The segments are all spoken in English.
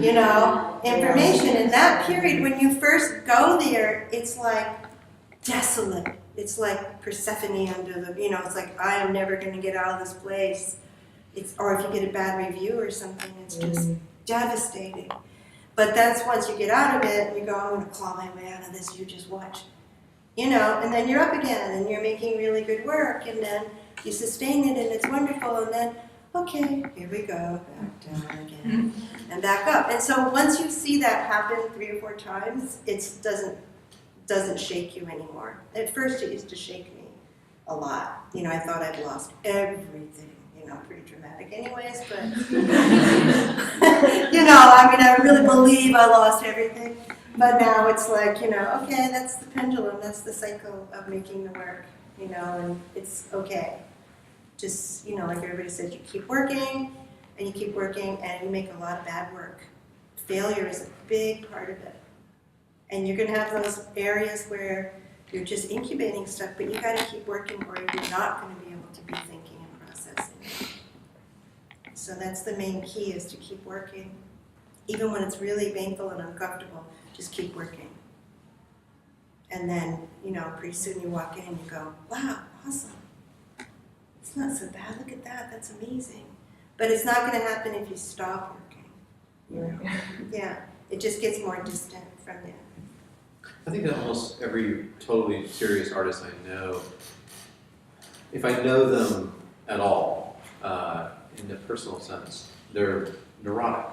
information. In that period, when you first go there, it's like desolate. It's like Persephone under the, it's like, I am never going to get out of this place. Or if you get a bad review or something, it's just devastating. But that's once you get out of it, and you go, I'm going to claw my way out of this, you just watch. And then you're up again, and you're making really good work, and then you sustain it, and it's wonderful, and then, okay, here we go, back down again, and back up. And so once you see that happen 3 or 4 times, it doesn't shake you anymore. At first, it used to shake me a lot. I thought I'd lost everything. Pretty dramatic anyways, but, I really believe I lost everything. But now it's like, okay, that's the pendulum, that's the cycle of making the work, and it's okay. Just, like everybody said, you keep working, and you keep working, and you make a lot of bad work. Failure is a big part of it. And you're going to have those areas where you're just incubating stuff, but you got to keep working or you're not going to be able to be thinking and processing. So that's the main key, is to keep working. Even when it's really painful and uncomfortable, just keep working. And then, pretty soon you walk in and you go, wow, awesome. It's not so bad, look at that, that's amazing. But it's not going to happen if you stop working. Yeah, it just gets more distant from you. I think that almost every totally serious artist I know, if I know them at all, in the personal sense, they're neurotic.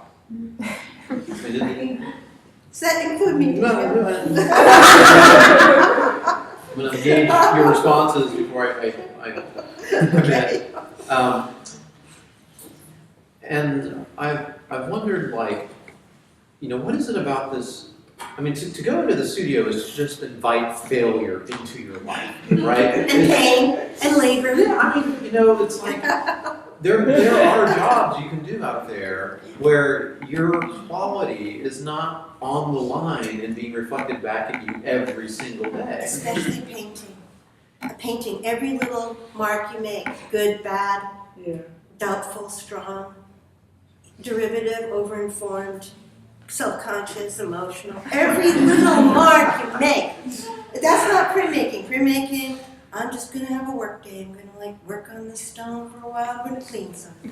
Does that include me? No. I'm going to gauge your responses before I commit. And I've wondered, what is it about this? To go into the studio is to just invite failure into your life, right? And pain and labor. Yeah, it's like there are jobs you can do out there where your quality is not on the line and being reflected back at you every single day. Especially painting. Painting, every little mark you make, good, bad, doubtful, strong, derivative, overinformed, self-conscious, emotional. Every little mark you make. That's not printmaking. Printmaking, I'm just going to have a work day. I'm going to work on this stone for a while. I'm going to clean something.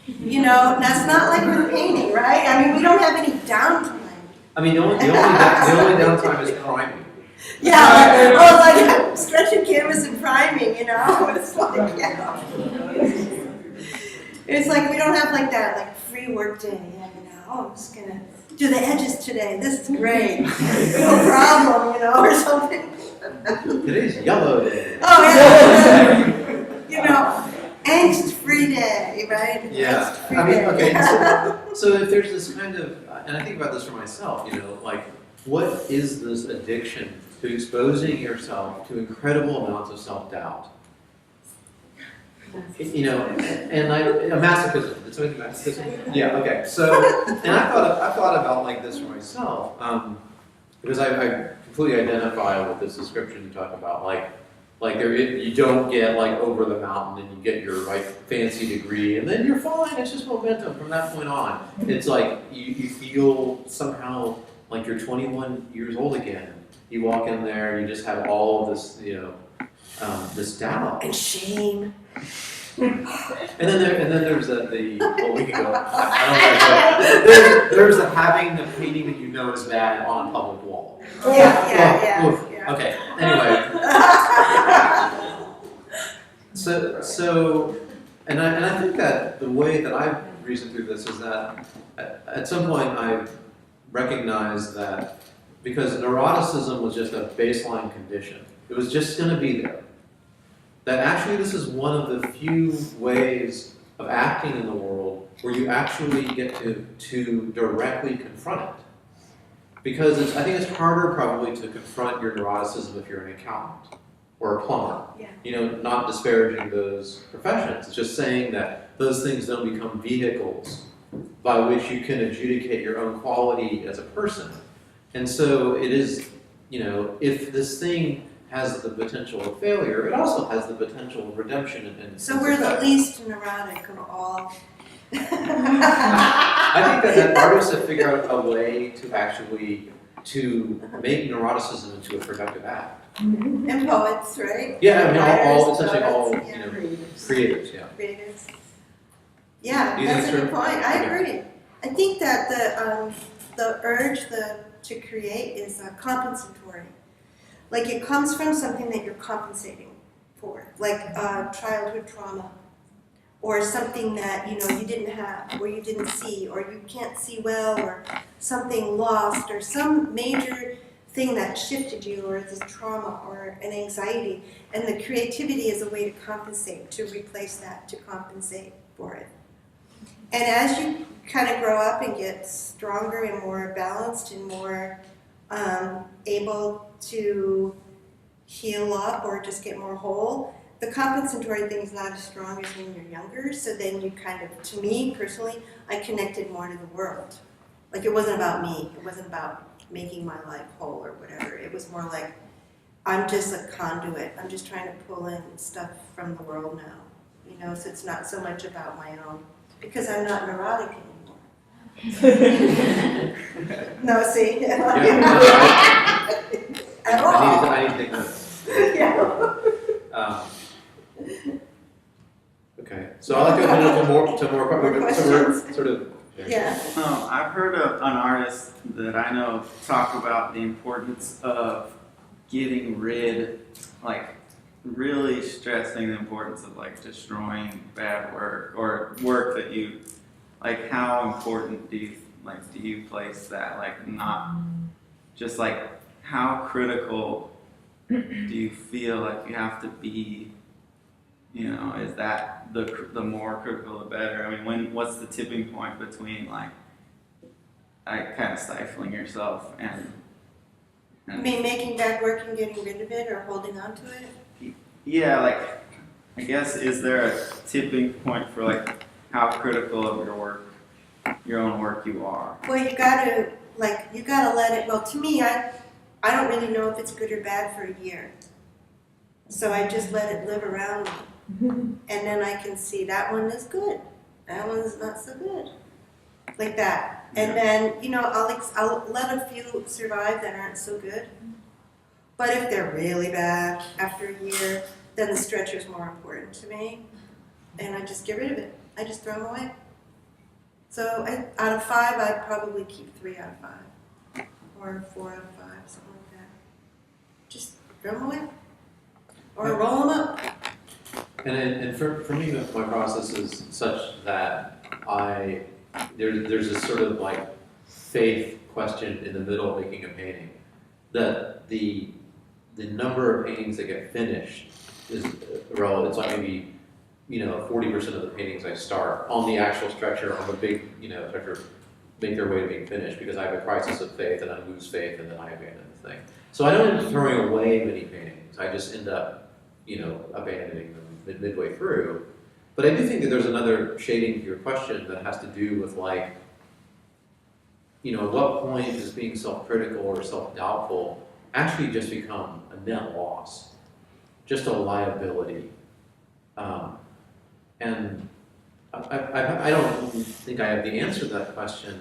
That's not like we're painting, right? We don't have any downtime. The only downtime is priming. Yeah, stretching canvas and priming, It's like, It's like we don't have that, free work day. I'm just going to do the edges today. This is great. No problem, or something. Today's yellow day. Oh, yeah. Angst-free day, right? Yeah. Okay. So if there's this kind of, and I think about this for myself, what is this addiction to exposing yourself to incredible amounts of self-doubt? And masochism. Did somebody do masochism? Yeah. Okay. So, and I thought about this for myself, because I completely identify with this description you talk about, you don't get over the mountain and you get your fancy degree and then you're fine. It's just momentum from that point on. It's you feel somehow like you're 21 years old again. You walk in there, you just have all of this, this doubt and shame. And then there's we can go. There's the having the painting that is bad on a public wall. Yeah. Okay. Anyway. So, and I think that the way that I've reasoned through this is that at some point I recognized that because neuroticism was just a baseline condition, it was just going to be there. That actually this is one of the few ways of acting in the world where you actually get to directly confront it. Because I think it's harder probably to confront your neuroticism if you're an accountant or a plumber. Yeah. Not disparaging those professions. It's just saying that those things don't become vehicles by which you can adjudicate your own quality as a person. And so it is, if this thing has the potential of failure, it also has the potential of redemption and so we're the least neurotic of all I think that artists have figured out a way to actually to make neuroticism into a productive act. And poets, right? Yeah, I mean, all Writers, essentially all, poets, you yeah. know, creatives, yeah. Creatives. Yeah, Do you think that's a so? good point. I Okay. agree. I think that the urge to create is compensatory. Like it comes from something that you're compensating for, like childhood trauma, or something that you didn't have, or you didn't see, or you can't see well, or something lost, or some major thing that shifted you, or it's a trauma or an anxiety, and the creativity is a way to compensate, to replace that, to compensate for it. And as you kind of grow up and get stronger and more balanced and more able to heal up or just get more whole, the compensatory thing is not as strong as when you're younger. So then you kind of, to me personally, I connected more to the world. Like it wasn't about me. It wasn't about making my life whole or whatever. It was more like, I'm just a conduit. I'm just trying to pull in stuff from the world now. So it's not so much about my own. Because I'm not neurotic anymore. No, see? Yeah, At all. I need to take notes. Yeah. Okay, so I'd like to open it up to more questions. sort of. Yeah. I've heard of an artist that I know talk about the importance of getting rid, like really stressing the importance of like destroying bad work or work that you, like how important do you place that, like not just like how critical do you feel like you have to be, is that the more critical the better? I mean, what's the tipping point between like kind of stifling yourself and You mean making bad work and getting rid of it or holding on to it? yeah, like I guess is there a tipping point for like how critical of your own work you are? Well, you gotta let it, well, to me, I don't really know if it's good or bad for a year. So I just let it live around me. And then I can see that one is good. That one's not so good. Like that. And then, I'll let a few survive that aren't so good. But if they're really bad after a year, then the stretcher's more important to me. And I just get rid of it. I just throw them away. So out of 5, I'd probably keep 3 out of 5. Or 4 out of 5, something like that. Just throw them away. Or roll them up. And for me, my process is such that there's this sort of like faith question in the middle of making a painting, that the number of paintings that get finished is relevant. It's like maybe 40% of the paintings I start on the actual stretcher, on the big stretcher, make their way to being finished, because I have a crisis of faith and I lose faith and then I abandon the thing. So I don't end up throwing away many paintings. I just end up abandoning them midway through. But I do think that there's another shading to your question that has to do with like, at what point does being self-critical or self-doubtful actually just become a net loss, just a liability? And I don't think I have the answer to that question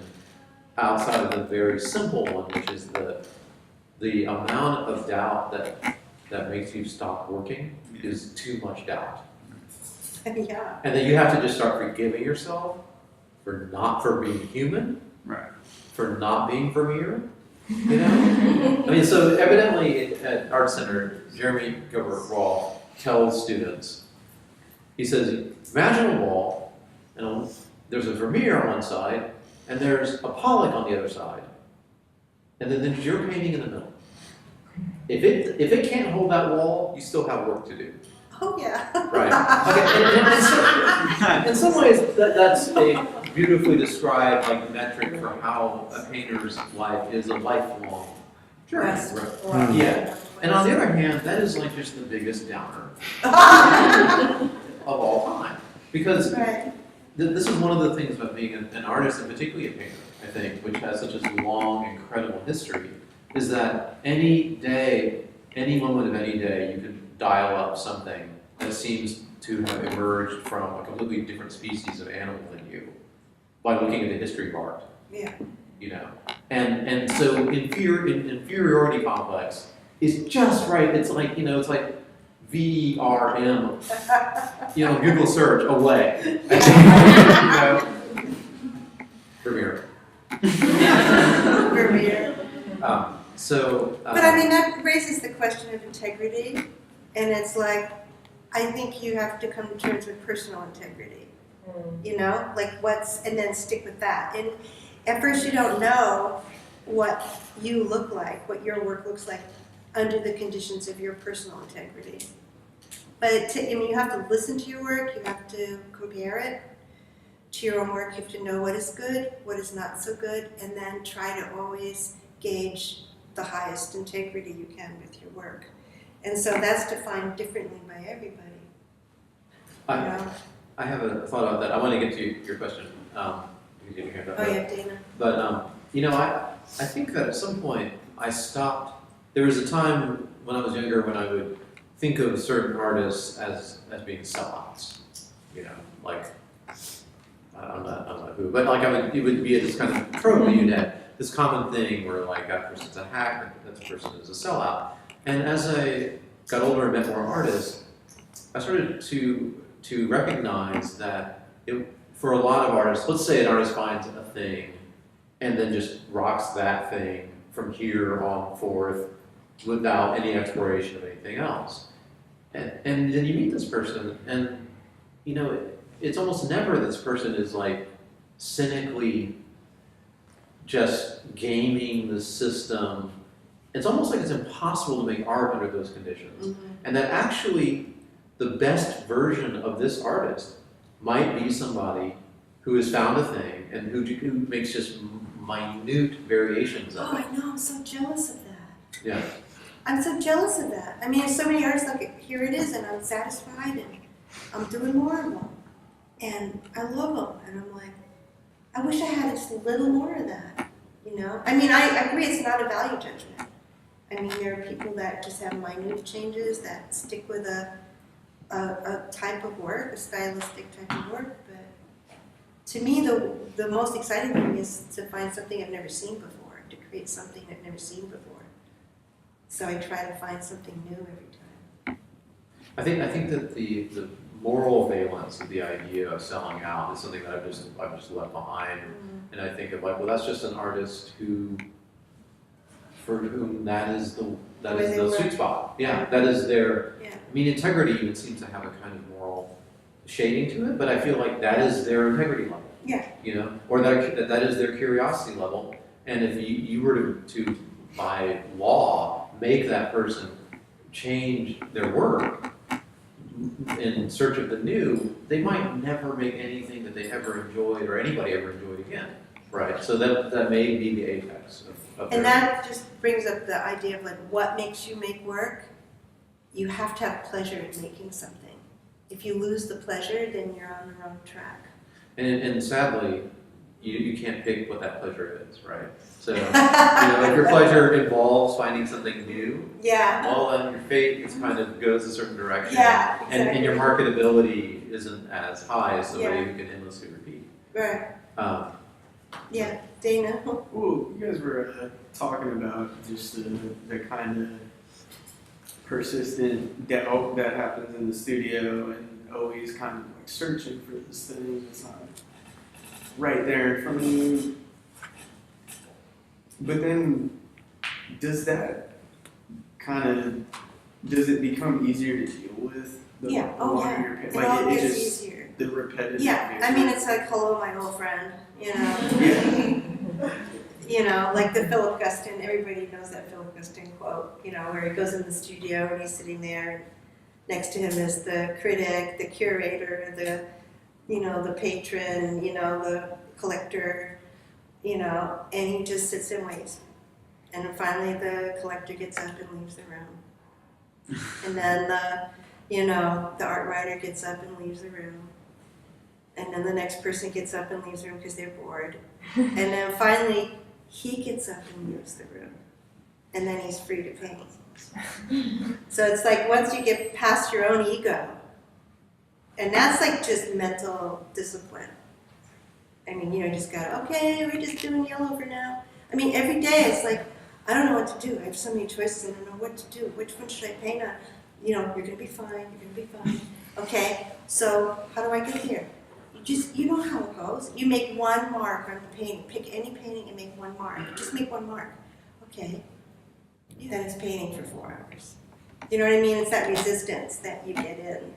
outside of the very simple one, which is the amount of doubt that makes you stop working is too much doubt. Yeah. And then you have to just start forgiving yourself for being human, Right. for not being Vermeer. I mean, so evidently at Art Center, Jeremy Gilbert Wall tells students, he says, imagine a wall, and there's a Vermeer on one side, and there's a Pollock on the other side, and then there's your painting in the middle. If it can't hold that wall, you still have work to do. Oh, yeah. Right. Okay. In some ways, that's a beautifully described like metric for how a painter's life is a lifelong journey. Rest. Right. Yeah. And on the other hand, that is like just the biggest downer of all time, because Right. this is one of the things about being an artist, and particularly a painter, I think, which has such a long, incredible history, is that any day, any moment of any day, you can dial up something that seems to have emerged from a completely different species of animal than you. by looking at the history of art. Yeah. You know, and so inferiority complex is just right. It's like, you know, it's like VRM, you know, Google search away. You know, Vermeer. Vermeer. But I mean, that raises the question of integrity, and it's like, I think you have to come to terms with personal integrity. You know, like and then stick with that. And at first you don't know what you look like, what your work looks like under the conditions of your personal integrity. But I mean, you have to listen to your work, you have to compare it to your own work, you have to know what is good, what is not so good, and then try to always gauge the highest integrity you can with your work. And so that's defined differently by everybody. You know? I have a thought about that. I want to get to your question. You get your hand up. Oh yeah, Dana. But you know, I think that at some point I stopped. There was a time when I was younger when I would think of certain artists as being sellouts. You know, like I'm not who, but like it would be this kind of trope that you'd have, this common thing where like that person's a hack, that person is a sellout. And as I got older and met more artists, I started to recognize that for a lot of artists, let's say an artist finds a thing and then just rocks that thing from here on forth without any exploration of anything else. And then you meet this person and, you know, it's almost never this person is like cynically just gaming the system. It's almost like it's impossible to make art under those conditions. Mm-hmm. And that actually the best version of this artist might be somebody who has found a thing and who makes just minute variations of it. Oh, I know, I'm so jealous of that. Yeah. I'm so jealous of that. I mean, so many artists like, here it is, and I'm satisfied, and I'm doing more of them. And I love them, and I'm like, I wish I had just a little more of that, you know? I mean, I agree it's not a value judgment. I mean, there are people that just have minute changes that stick with a type of work, a stylistic type of work, but to me, the most exciting thing is to find something I've never seen before, to create something I've never seen before. So I try to find something new every time. I think that the moral valence of the idea of selling out is something that I've just left behind, and I think of like, well, that's just an artist for whom that is the sweet spot. Yeah, that is their. Yeah. I mean, integrity even seems to have a kind of moral shading to it, but I feel like that is their integrity level. Yeah. You know, or that is their curiosity level, and if you were to by law make that person change their work in search of the new, they might never make anything that they ever enjoyed or anybody ever enjoyed again, right? So that may be the apex of and that just brings up the idea of like what makes you make work. You have to have pleasure in making something. If you lose the pleasure, then you're on the wrong track. And sadly, you can't pick what that pleasure is, right? So, you know, if your pleasure involves finding something new, yeah, well, then your fate is kind of goes a certain direction. Yeah, exactly. And your marketability isn't as high as somebody who can endlessly repeat. Right. Yeah, Dana. Well, you guys were talking about just the kind of persistent doubt that happens in the studio and always kind of like searching for this thing that's not right there in front of you. But then, does it become easier to deal with? The longer you're it all it gets just, easier. The repetitive. Yeah, nature. I mean, it's like, hello, my old friend, you know? Yeah. You know, like the Philip Guston, everybody knows that Philip Guston quote, you know, where he goes in the studio and he's sitting there, and next to him is the critic, the curator, the patron, the collector, and he just sits and waits. And then finally the collector gets up and leaves the room. And then the art writer gets up and leaves the room. And then the next person gets up and leaves the room because they're bored. And then finally he gets up and leaves the room. And then he's free to paint. So it's like once you get past your own ego, and that's like just mental discipline. I mean, you just gotta, okay, we're just doing yellow for now. I mean, every day it's like, I don't know what to do. I have so many choices. I don't know what to do. Which one should I paint on? You're gonna be fine. You're gonna be fine. Okay, so how do I get here? You know how it goes. You make one mark on the painting. Pick any painting and make one mark. Just make one mark. Okay, then it's painting for 4 hours. You know what I mean? It's that resistance that you get in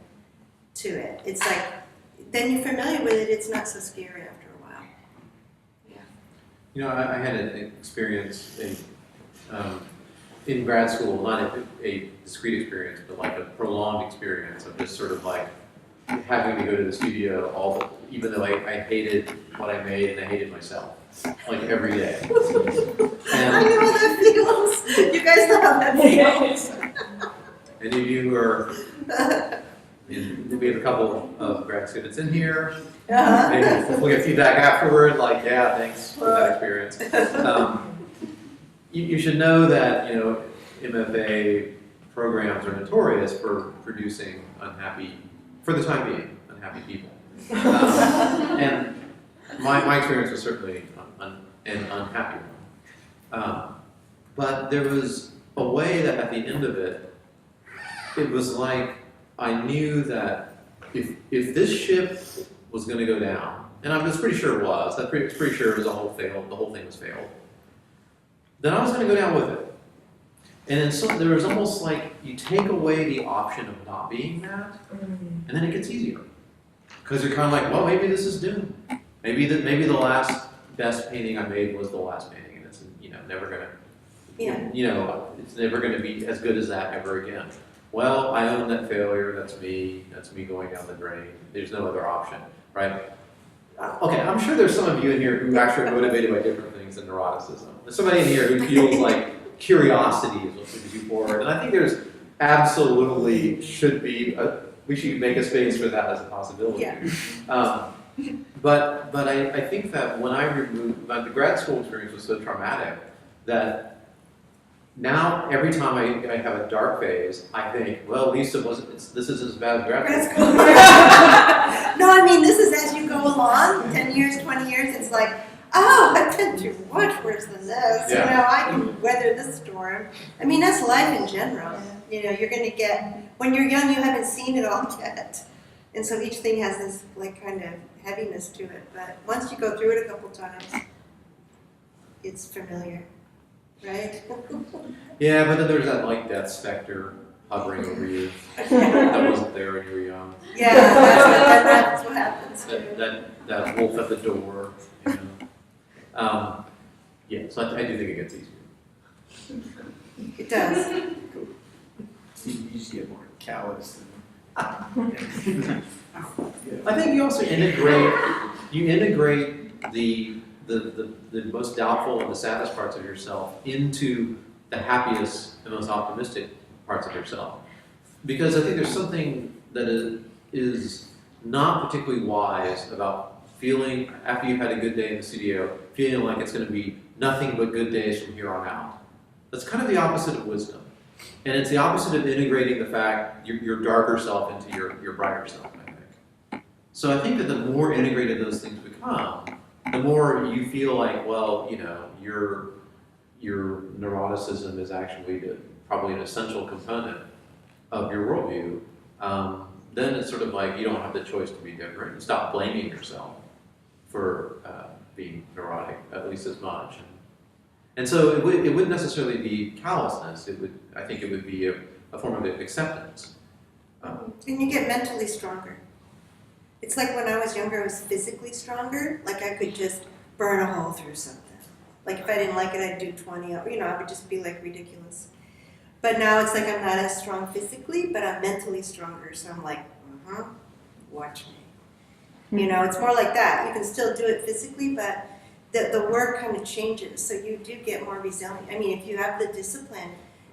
to it. It's like, then you're familiar with it, it's not so scary after a while. Yeah. I had an experience in grad school, not a discrete experience, but like a prolonged experience of just sort of like having to go to the studio even though I hated what I made and I hated myself, like every day. I know how that feels. You guys know how that feels. Any of you are, we have a couple of grad students in here. Maybe we'll get feedback afterward, like, yeah, thanks for that experience. You should know that, MFA programs are notorious for producing for the time being, unhappy people. And my experience was certainly an unhappy one. But there was a way that at the end of it, it was like I knew that if this ship was going to go down, and I was pretty sure it was, I was pretty sure it was the whole thing was failed, then I was going to go down with it. And there was almost like you take away the option of not being that, and then it gets easier. Because you're kind of like, well, maybe this is doomed. Maybe the last best painting I made was the last painting, and it's never going to, it's never going to be as good as that ever again. Well, I own that failure. That's me going down the drain. There's no other option, right? Okay, I'm sure there's some of you in here who actually are motivated by different things than neuroticism. There's somebody in here who feels like curiosity is what pushes you forward, and I think there's absolutely we should make a space for that as a possibility. Yeah. But I think that when I removed, the grad school experience was so traumatic that now every time I have a dark phase, I think, well, at least this is as bad as grad school. No, I mean, this is as you go along, 10 years, 20 years, it's like, oh, I've been through much worse than this. Yeah. I can weather this storm. I mean, that's life in general. You're going to when you're young, you haven't seen it all yet. And so each thing has this kind of heaviness to it. But once you go through it a couple times, it's familiar, right? Yeah, but then there's that death specter hovering over you that wasn't there when you were young. Yeah, that's what happens too. That wolf at the door. Yeah, so I do think it gets easier. It does. You just get more callous. I think you also integrate the most doubtful and the saddest parts of yourself into the happiest and most optimistic parts of yourself. Because I think there's something that is not particularly wise about feeling, after you've had a good day in the studio, feeling like it's going to be nothing but good days from here on out. That's kind of the opposite of wisdom. And it's the opposite of integrating the fact, your darker self into your brighter self, I think. So I think that the more integrated those things become, the more you feel like, well, your neuroticism is actually probably an essential component of your worldview. Then it's sort of like you don't have the choice to be different. You stop blaming yourself for being neurotic, at least as much. And so it wouldn't necessarily be callousness. I think it would be a form of acceptance. And you get mentally stronger. It's like when I was younger, I was physically stronger. Like I could just burn a hole through something. Like if I didn't like it, I'd do 20. I would just be like ridiculous. But now it's like I'm not as strong physically, but I'm mentally stronger. So I'm like, watch me. It's more like that. You can still do it physically, but the work kind of changes. So you do get more resilient. I mean, if you have the discipline,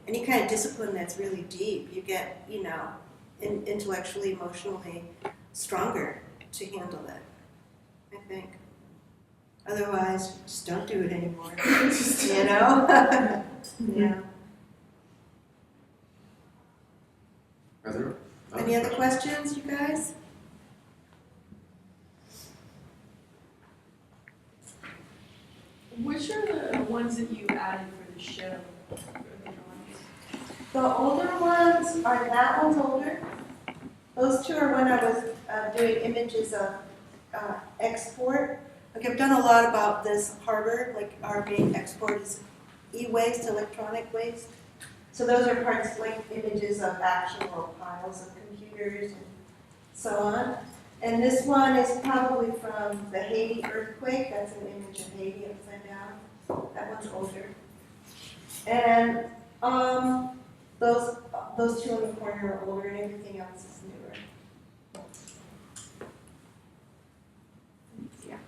any kind of discipline that's really deep, you get, intellectually, emotionally stronger to handle it, I think. Otherwise, just don't do it anymore. Yeah. Are there Any other questions, you guys? Which are the ones that you added for the show? For the drawings? The older ones are, that one's older. Those two are when I was doing images of export. Like I've done a lot about this harbor, like our main export is e-waste, electronic waste. So those are parts like images of actual piles of computers and so on. And this one is probably from the Haiti earthquake. That's an image of Haiti upside down. That one's older. And those two in the corner are older, and everything else is newer. Yeah.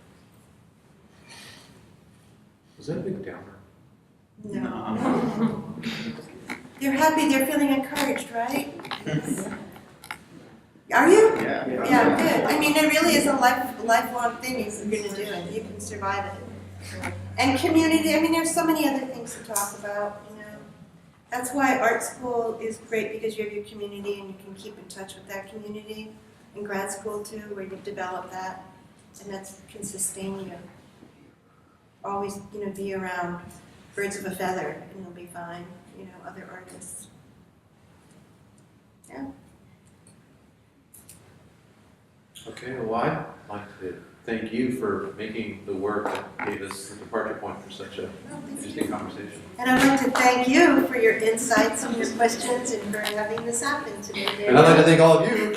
Was that a big downer? No. They're happy. They're feeling encouraged, right? Are you? Yeah. Yeah, good. I mean, it really is a lifelong thing if you're going to do it. You can survive it. And community, I mean, there's so many other things to talk about, you know. That's why art school is great, because you have your community and you can keep in touch with that community. And grad school too, where you develop that, and that can sustain you. Always, you know, be around birds of a feather and you'll be fine, you know, other artists. Yeah. Okay, well, I'd like to thank you for making the work that gave us the departure point for such a interesting conversation. And I'd like to thank you for your insights and your questions and for having this happen today. And I'd like to thank all of you